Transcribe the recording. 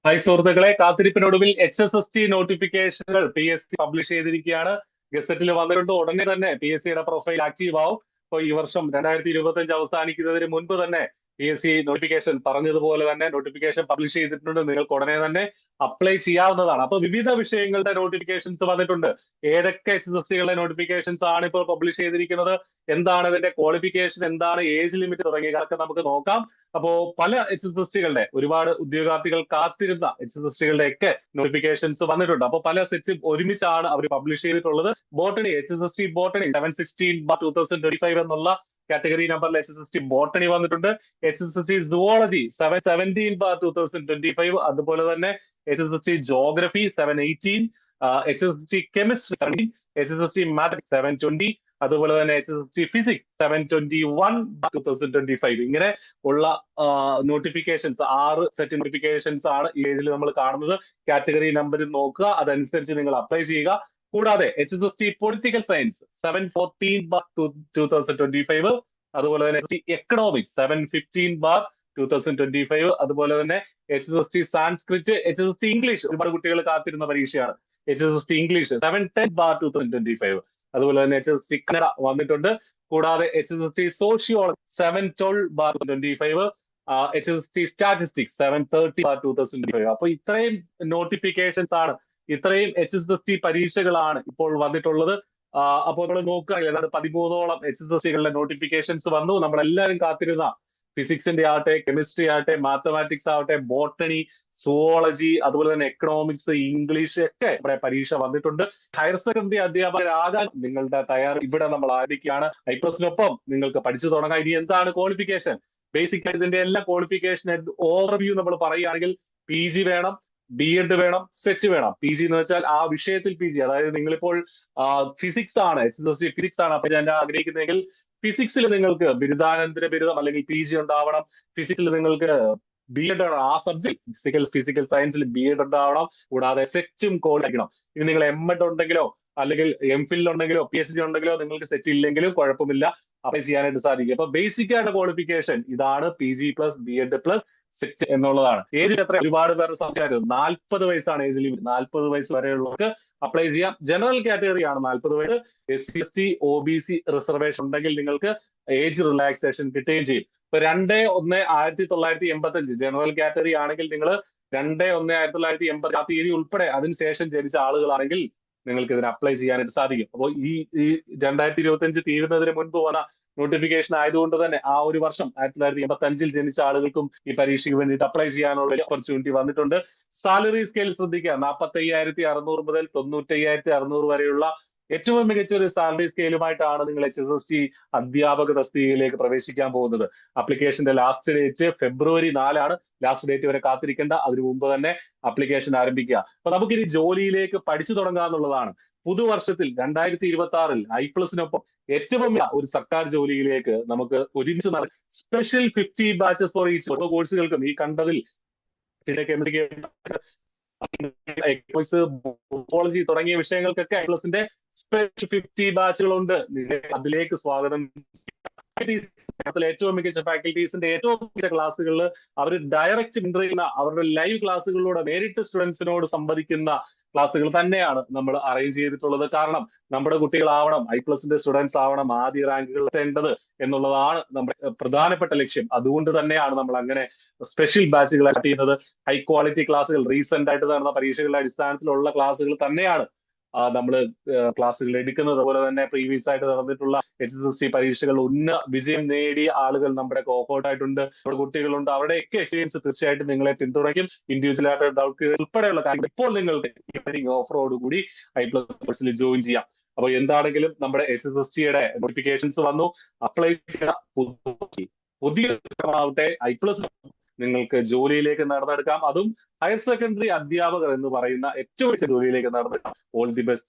Hi സുഹൃത്തുക്കളെ, കാത്തിരിപ്പിനൊടുവിൽ HSST നോട്ടിഫിക്കേഷനുകൾ PSC publish ചെയ്തിരിക്കുകയാണ്. ഗസറ്റിൽ വന്നിട്ടുണ്ട്. ഉടനെ തന്നെ PSCയുടെ പ്രൊഫൈൽ ആക്റ്റീവ് ആവും. അപ്പോൾ ഈ വർഷം 2025 അവസാനിക്കുന്നതിന് മുൻപ് തന്നെ PSC നോട്ടിഫിക്കേഷൻ പറഞ്ഞതുപോലെ തന്നെ നോട്ടിഫിക്കേഷൻ പബ്ലിഷ് ചെയ്തിട്ടുണ്ട്. നിങ്ങൾക്ക് ഉടനെ തന്നെ അപ്ലൈ ചെയ്യാവുന്നതാണ്. അപ്പൊ വിവിധ വിഷയങ്ങളുടെ നോട്ടിഫിക്കേഷൻസ് വന്നിട്ടുണ്ട്. ഏതൊക്കെ HSSTകളുടെ നോട്ടിഫിക്കേഷൻസ് ആണ് ഇപ്പോൾ പബ്ലിഷ് ചെയ്തിരിക്കുന്നത്, എന്താണ് ഇതിന്റെ ക്വാളിഫിക്കേഷൻ, എന്താണ് ഏജ് ലിമിറ്റ് തുടങ്ങിയതൊക്കെ നമുക്ക് നോക്കാം. അപ്പോ പല HSSTകളുടെ ഒരുപാട് ഉദ്യോഗാർത്ഥികൾ കാത്തിരുന്ന HSSTകളുടെ ഒക്കെ നോട്ടിഫിക്കേഷൻസ് വന്നിട്ടുണ്ട്. അപ്പൊ പല സെറ്റ് ഒരുമിച്ചാണ് അവർ പബ്ലിഷ് ചെയ്തിട്ടുള്ളത്. ബോട്ടണി HSST ബോട്ടണി 716/2025 എന്നുള്ള കാറ്റഗറി നമ്പറിൽ HSST ബോട്ടണി വന്നിട്ടുണ്ട്. HSST സുവോളജി 717/2025, അതുപോലെ തന്നെ HSST geography 718, HSST chemistry 17, HSST mathematics 720, അതുപോലെ തന്നെ HSST ഫിസിക്സ് 721/2025. ഇങ്ങനെ ഉള്ള നോട്ടിഫിക്കേഷൻസ് 6 സെറ്റ് നോട്ടിഫിക്കേഷൻസ് ആണ് ഈ ഏജിൽ നമ്മൾ കാണുന്നത്. കാറ്റഗറി നമ്പർ നോക്കുക, അതനുസരിച്ച് നിങ്ങൾ അപ്ലൈ ചെയ്യുക. കൂടാതെ HSST പൊളിറ്റിക്കൽ സയൻസ് 714/2025, അതുപോലെ തന്നെ എക്കണോമിക്സ് 715/2025, അതുപോലെ തന്നെ HSST സാൻസ്ക്രിറ്റ്, HSST ഇംഗ്ലീഷ്, ഒരുപാട് കുട്ടികൾ കാത്തിരുന്ന പരീക്ഷയാണ്. HSST ഇംഗ്ലീഷ് 710/2025, അതുപോലെ തന്നെ HSST കന്നഡ വന്നിട്ടുണ്ട്. കൂടാതെ HSST സോഷ്യോളജി 712/2025, HSST സ്റ്റാറ്റിസ്റ്റിക്സ് 730/2025. അപ്പൊ ഇത്രയും നോട്ടിഫിക്കേഷൻസ് ആണ്, ഇത്രയും HSST പരീക്ഷകളാണ് ഇപ്പോൾ വന്നിട്ടുള്ളത്. അപ്പോൾ നമ്മൾ നോക്കുക, ഏതാണ്ട് 13ഓളം HSSTകളുടെ നോട്ടിഫിക്കേഷൻസ് വന്നു. നമ്മളെല്ലാവരും കാത്തിരുന്ന ഫിസിക്സിന്റെ ആവട്ടെ, കെമിസ്ട്രി ആവട്ടെ, മാത്തമാറ്റിക്സ് ആവട്ടെ, ബോട്ടണി, സുവോളജി, അതുപോലെ തന്നെ എക്കണോമിക്സ്, ഇംഗ്ലീഷ് ഒക്കെ ഇവിടെ പരീക്ഷ വന്നിട്ടുണ്ട്. ഹയർ സെക്കൻഡറി അധ്യാപകരാകാൻ നിങ്ങളുടെ തയ്യാർ ഇവിടെ നമ്മൾ ആരംഭിക്കുകയാണ്. IPLSനൊപ്പം നിങ്ങൾക്ക് പഠിച്ചു തുടങ്ങാം. ഇനി എന്താണ് ക്വാളിഫിക്കേഷൻ? ബേസിക് ആയിട്ട് ഇതിന്റെ എല്ലാ ക്വാളിഫിക്കേഷൻ ഓവർവ്യൂ നമ്മൾ പറയുകയാണെങ്കിൽ PG വേണം, B.Ed വേണം, സെറ്റ് വേണം. PG എന്ന് വെച്ചാൽ ആ വിഷയത്തിൽ PG, അതായത് നിങ്ങളിപ്പോൾ ഫിസിക്സ് ആണ്, HSST ഫിസിക്സ് ആണ്, അപ്പൊ ഞാൻ ആഗ്രഹിക്കുന്നെങ്കിൽ ഫിസിക്സിൽ നിങ്ങൾക്ക് ബിരുദാനന്തര ബിരുദം അല്ലെങ്കിൽ PG ഉണ്ടാവണം. ഫിസിക്സിൽ നിങ്ങൾക്ക് B.Ed ആണ്, ആ സബ്ജക്ട് ഫിസിക്കൽ സയൻസിൽ B.Ed ഉണ്ടാവണം. കൂടാതെ സെറ്റും കോളിക്കണം. ഇനി നിങ്ങൾ M.Ed ഉണ്ടെങ്കിലോ അല്ലെങ്കിൽ MPhil ഉണ്ടെങ്കിലോ PhD ഉണ്ടെങ്കിലോ നിങ്ങൾക്ക് സെറ്റ് ഇല്ലെങ്കിലും കുഴപ്പമില്ല, അപ്ലൈ ചെയ്യാനായിട്ട് സാധിക്കും. അപ്പൊ ബേസിക് ആയിട്ട് ക്വാളിഫിക്കേഷൻ ഇതാണ്, PG plus B.Ed plus set എന്നുള്ളതാണ്. ഏജിൽ എത്ര? ഒരുപാട് പേരുടെ സംശയമായിരുന്നു. 40 വയസ്സാണ് ഏജ് ലിമിറ്റ്. 40 വയസ്സ് വരെയുള്ളവർക്ക് അപ്ലൈ ചെയ്യാം. ജനറൽ കാറ്റഗറി ആണ് 40 വയസ്സ്. SC/ST OBC റിസർവേഷൻ ഉണ്ടെങ്കിൽ നിങ്ങൾക്ക് ഏജ് റിലാക്സേഷൻ കിട്ടുകയും ചെയ്യും. ഇപ്പൊ 2/1/1985 ജനറൽ കാറ്റഗറി ആണെങ്കിൽ നിങ്ങൾ 2/1/1980 ആ തീയതി ഉൾപ്പെടെ അതിനുശേഷം ജനിച്ച ആളുകളാണെങ്കിൽ നിങ്ങൾക്ക് ഇതിന് അപ്ലൈ ചെയ്യാനായിട്ട് സാധിക്കും. അപ്പോൾ ഈ 2025 തീരുന്നതിന് മുൻപ് വന്ന നോട്ടിഫിക്കേഷൻ ആയതുകൊണ്ട് തന്നെ ആ ഒരു വർഷം 1985 ജനിച്ച ആളുകൾക്കും ഈ പരീക്ഷയ്ക്ക് വേണ്ടിയിട്ട് അപ്ലൈ ചെയ്യാനുള്ള ഓപ്പർച്യൂണിറ്റി വന്നിട്ടുണ്ട്. സാലറി സ്കെയിൽ ശ്രദ്ധിക്കുക. 45,600 മുതൽ 95,600 വരെയുള്ള ഏറ്റവും മികച്ച ഒരു സാലറി സ്കെയിലുമായിട്ടാണ് നിങ്ങൾ HSST അധ്യാപക തസ്തികയിലേക്ക് പ്രവേശിക്കാൻ പോകുന്നത്. അപ്ലിക്കേഷന്റെ last date February 4 last date വരെ കാത്തിരിക്കേണ്ട, അതിനു മുമ്പ് തന്നെ അപ്ലിക്കേഷൻ ആരംഭിക്കുക. അപ്പൊ നമുക്കിനി ജോലിയിലേക്ക് പഠിച്ചു തുടങ്ങാന്നുള്ളതാണ്. പുതുവർഷത്തിൽ 2026 IPLSനൊപ്പം ഏറ്റവും ഒരു സർക്കാർ ജോലിയിലേക്ക് നമുക്ക് ഒരുമിച്ച് സ്പെഷ്യൽ 50 ബാച്ചസ് ഫോർ ഈച്ച് ഓരോ കോഴ്സുകൾക്കും ഈ കണ്ടതിൽ സോളജി തുടങ്ങിയ വിഷയങ്ങൾക്കൊക്കെ IPLSന്റെ സ്പെഷ്യൽ 50 ബാച്ചുകളുണ്ട്. അതിലേക്ക് സ്വാഗതം. ഏറ്റവും മികച്ച ഫാക്കൽറ്റീസിന്റെ ഏറ്റവും മികച്ച ക്ലാസ്സുകളിൽ അവർ ഡയറക്റ്റ് എൻ്റർ ചെയ്യുന്ന, അവരുടെ ലൈവ് ക്ലാസ്സുകളിലൂടെ നേരിട്ട് സ്റ്റുഡൻസിനോട് സംവദിക്കുന്ന ക്ലാസ്സുകൾ തന്നെയാണ് നമ്മൾ അറേഞ്ച് ചെയ്തിട്ടുള്ളത്. കാരണം നമ്മുടെ കുട്ടികളാവണം, IPLSന്റെ സ്റ്റുഡൻസ് ആവണം, ആദ്യ റാങ്കുകൾ എത്തേണ്ടത് എന്നുള്ളതാണ് നമ്മുടെ പ്രധാനപ്പെട്ട ലക്ഷ്യം. അതുകൊണ്ട് തന്നെയാണ് നമ്മൾ അങ്ങനെ സ്പെഷ്യൽ ബാച്ചുകൾ ചെയ്യുന്നത്. ഹൈ ക്വാളിറ്റി ക്ലാസ്സുകൾ, റീസെന്റ് ആയിട്ട് നടന്ന പരീക്ഷകളുടെ അടിസ്ഥാനത്തിലുള്ള ക്ലാസ്സുകൾ തന്നെയാണ് നമ്മൾ ക്ലാസ്സുകൾ എടുക്കുന്നത്. അതുപോലെ തന്നെ പ്രീവിയസ് ആയിട്ട് നടന്നിട്ടുള്ള HSST പരീക്ഷകൾ വിജയം നേടിയ ആളുകൾ നമ്മുടെ കോഹോർട്ടായിട്ടുണ്ട്, നമ്മുടെ കുട്ടികളുണ്ട്. അവരുടെയൊക്കെ എക്സ്പീരിയൻസ് തീർച്ചയായിട്ടും നിങ്ങളെ പിന്തുണയ്ക്കും. ഇൻഡിവിജ്വൽ ആയിട്ട് ഡൗട്ട് ഉൾപ്പെടെയുള്ള കാര്യങ്ങൾ ഇപ്പോൾ നിങ്ങൾക്ക് ഓഫറോടുകൂടി IPLS ജോയിൻ ചെയ്യാം. അപ്പൊ എന്താണെങ്കിലും നമ്മുടെ HSSTയുടെ നോട്ടിഫിക്കേഷൻസ് വന്നു. അപ്ലൈ ചെയ്ത പുതിയ IPLS നിങ്ങൾക്ക് ജോലിയിലേക്ക് നടന്നെടുക്കാം. അതും ഹയർ സെക്കൻഡറി അധ്യാപകർ എന്ന് പറയുന്ന ഏറ്റവും വലിയ ജോലിയിലേക്ക് നടന്നെടുക്കാം. All the best.